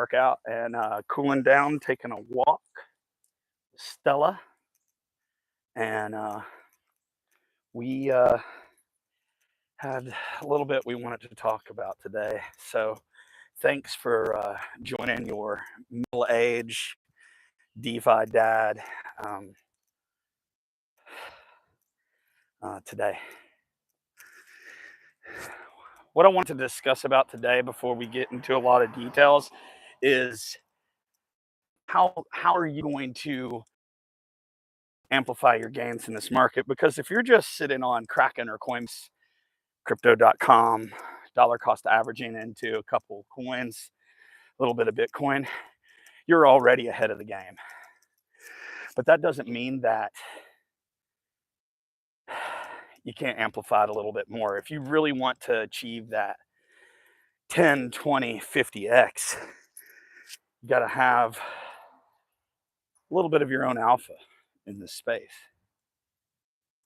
workout and cooling down, taking a walk. Stella, and we had a little bit we wanted to talk about today. So thanks for joining your middle-age DeFi dad today. What I want to discuss about today before we get into a lot of details is how are you going to amplify your gains in this market? Because if you're just sitting on Kraken or Coins, crypto.com, dollar cost averaging into a couple coins, a little bit of Bitcoin, you're already ahead of the game. But that doesn't mean that you can't amplify it a little bit more. If you really want to achieve that 10, 20, 50x, you got to have a little bit of your own alpha in this space.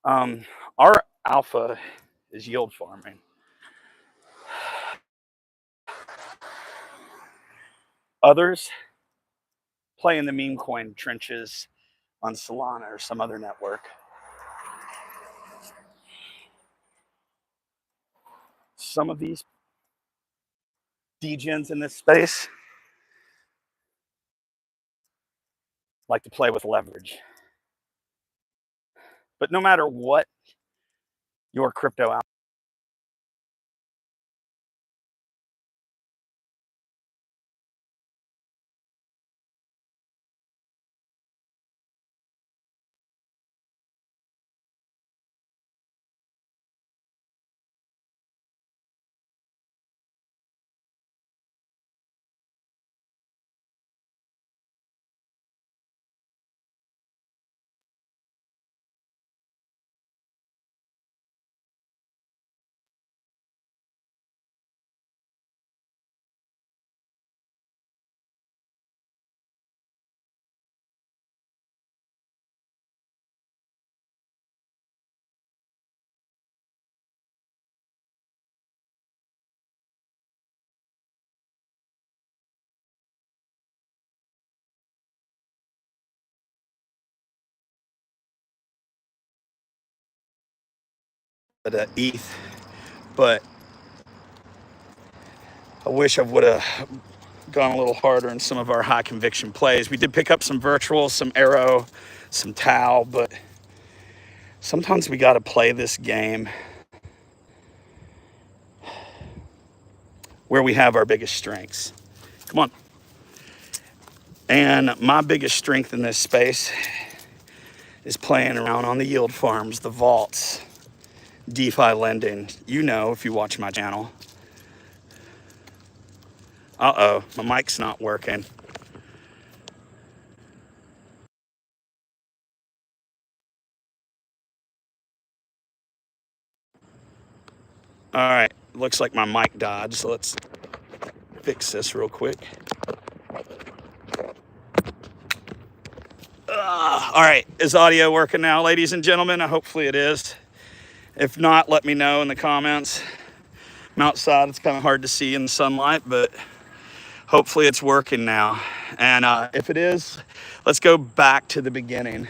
Our alpha is yield farming. Others play in the meme coin trenches on Solana or some other network. Some of these degens in this space like to play with leverage. But no matter what your crypto alpha to ETH, but I wish I would have gone a little harder in some of our high conviction plays. We did pick up some virtual, some arrow, some tau, but sometimes we got to play this game where we have our biggest strengths. Come on. And my biggest strength in this space is playing around on the yield farms, the vaults, DeFi lending. You know, if you watch my channel. Uh-oh, my mic's not working. All right, looks like my mic died, so let's fix this real quick. All right, is audio working now, ladies and gentlemen? Hopefully it is. If not, let me know in the comments. I'm outside, it's kind of hard to see in the sunlight, but hopefully it's working now. And if it is, let's go back to the beginning.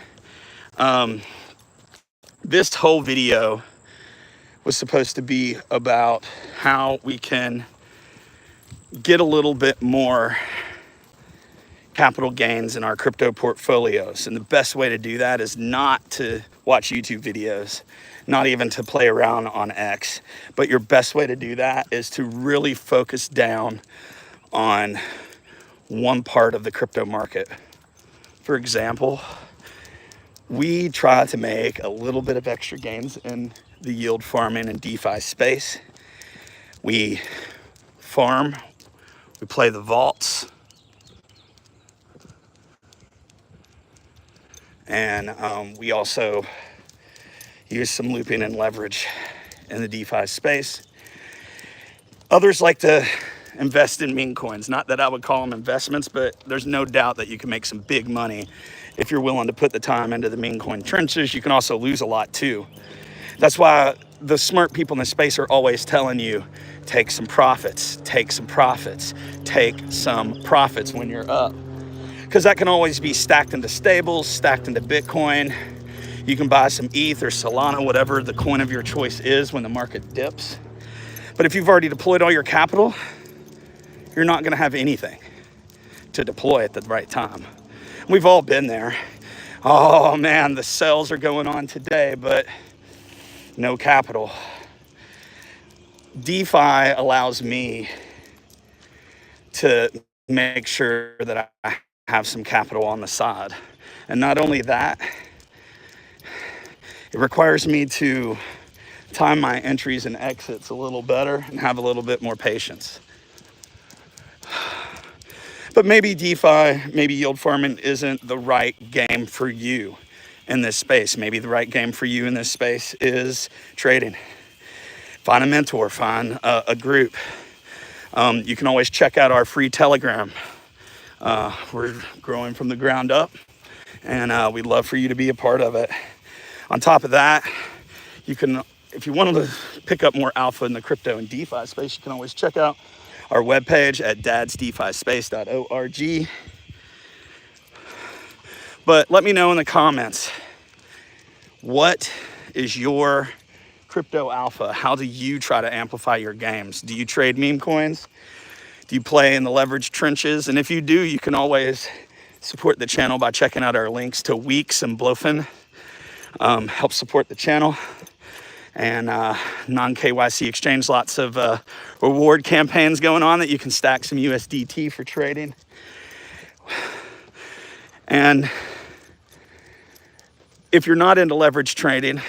This whole video was supposed to be about how we can get a little bit more capital gains in our crypto portfolios. And the best way to do that is not to watch YouTube videos, not even to play around on X, but your best way to do that is to really focus down on one part of the crypto market. For example, we try to make a little bit of extra gains in the yield farming and DeFi space. We farm, we play the vaults, and we also use some looping and leverage in the DeFi space. Others like to invest in meme coins. Not that I would call them investments, but there's no doubt that you can make some big money if you're willing to put the time into the meme coin trenches. You can also lose a lot too. That's why the smart people in the space are always telling you, take some profits, take some profits, take some profits when you're up. Because that can always be stacked into stables, stacked into Bitcoin. You can buy some ETH or Solana, whatever the coin of your choice is when the market dips. But if you've already deployed all your capital, you're not going to have anything to deploy at the right time. We've all been there. Oh man, the sales are going on today, but no capital. DeFi allows me to make sure that I have some capital on the side. And not only that, it requires me to time my entries and exits a little better and have a little bit more patience. But maybe DeFi, maybe yield farming isn't the right game for you in this space. Maybe the right game for you in this space is trading. Find a mentor, find a group. You can always check out our free Telegram. We're growing from the ground up, and we'd love for you to be a part of it. On top of that, you can, if you wanted to pick up more alpha in the crypto and DeFi space, you can always check out our webpage at dadsdefispace.org. But let me know in the comments, what is your crypto alpha? How do you try to amplify your games? Do you trade meme coins? Do you play in the leverage trenches? And if you do, you can always support the channel by checking out our links to Weeks and Blofin. Help support the channel. And non-KYC exchange, lots of reward campaigns going on that you can stack some USDT for trading. And if you're not into leverage trading,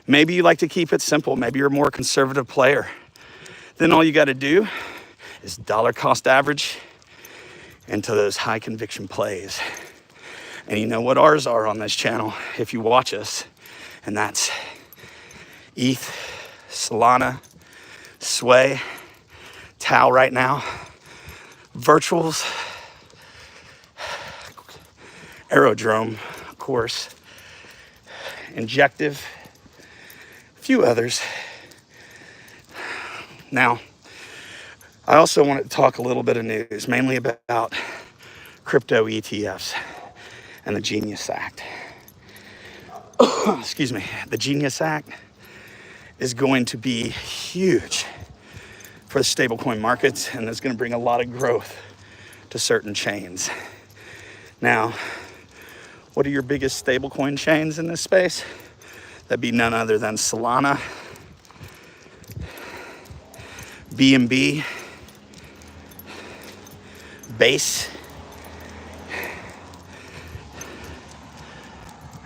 maybe you like to keep it simple. Maybe you're a more conservative player. Then all you got to do is dollar cost average into those high conviction plays. And you know what ours are on this channel if you watch us, and that's ETH, Solana, Sway, Tau right now, virtuals, Aerodrome, of course, Injective, a few others. Now, I also want to talk a little bit of news, mainly about crypto ETFs and the Genius Act. Excuse me. The Genius Act is going to be huge for the stablecoin markets, and it's going to bring a lot of growth to certain chains. Now, what are your biggest stablecoin chains in this space? That'd be none other than Solana, BNB, Base,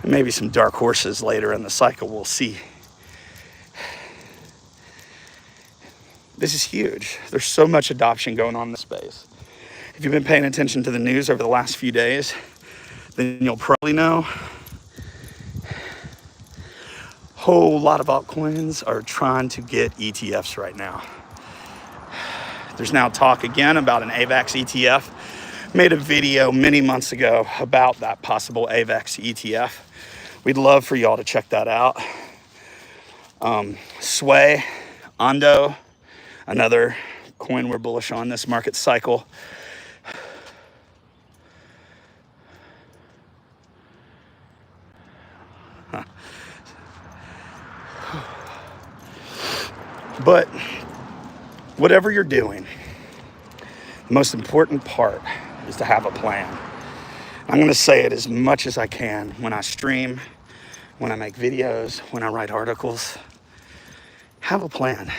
and maybe some dark horses later in the cycle, we'll see. This is huge. There's so much adoption going on in this space. If you've been paying attention to the news over the last few days, then you'll probably know a whole lot of altcoins are trying to get ETFs right now. There's now talk again about an AVAX ETF. Made a video many months ago about that possible AVAX ETF. We'd love for y'all to check that out. Sway, Ondo, another coin we're bullish on this market cycle. But whatever you're doing, the most important part is to have a plan. I'm going to say it as much as I can when I stream, when I make videos, when I write articles. Have a plan.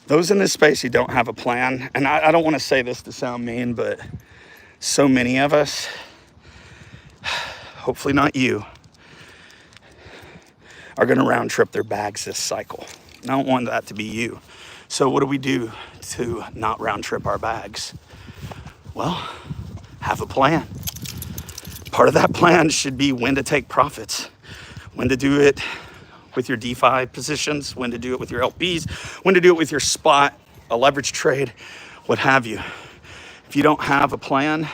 Those in this space who don't have a plan, and I don't want to say this to sound mean, but so many of us, hopefully not you, are going to round trip their bags this cycle. And I don't want that to be you. So what do we do to not round trip our bags? Well, have a plan. Part of that plan should be when to take profits, when to do it with your DeFi positions, when to do it with your LPs, when to do it with your spot, a leverage trade, what have you. If you don't have a plan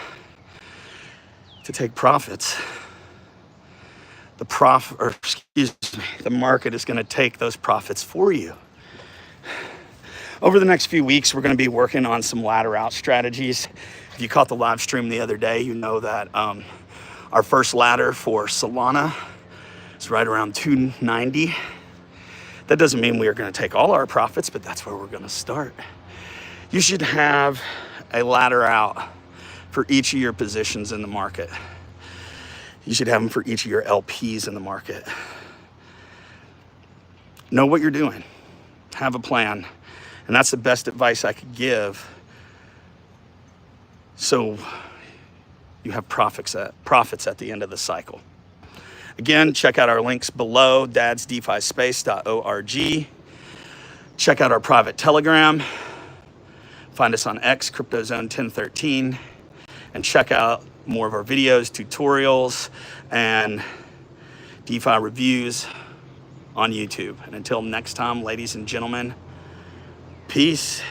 to take profits, the market is going to take those profits for you. Over the next few weeks, we're going to be working on some ladder out strategies. If you caught the live stream the other day, you know that our first ladder for Solana is right around 290. That doesn't mean we are going to take all our profits, but that's where we're going to start. You should have a ladder out for each of your positions in the market. You should have them for each of your LPs in the market. Know what you're doing. Have a plan. And that's the best advice I could give. So you have profits at the end of the cycle. Again, check out our links below, dadsdefispace.org. Check out our private Telegram. Find us on X, CryptoZone 1013. And check out more of our videos, tutorials, and DeFi reviews on YouTube. And until next time, ladies and gentlemen, peace.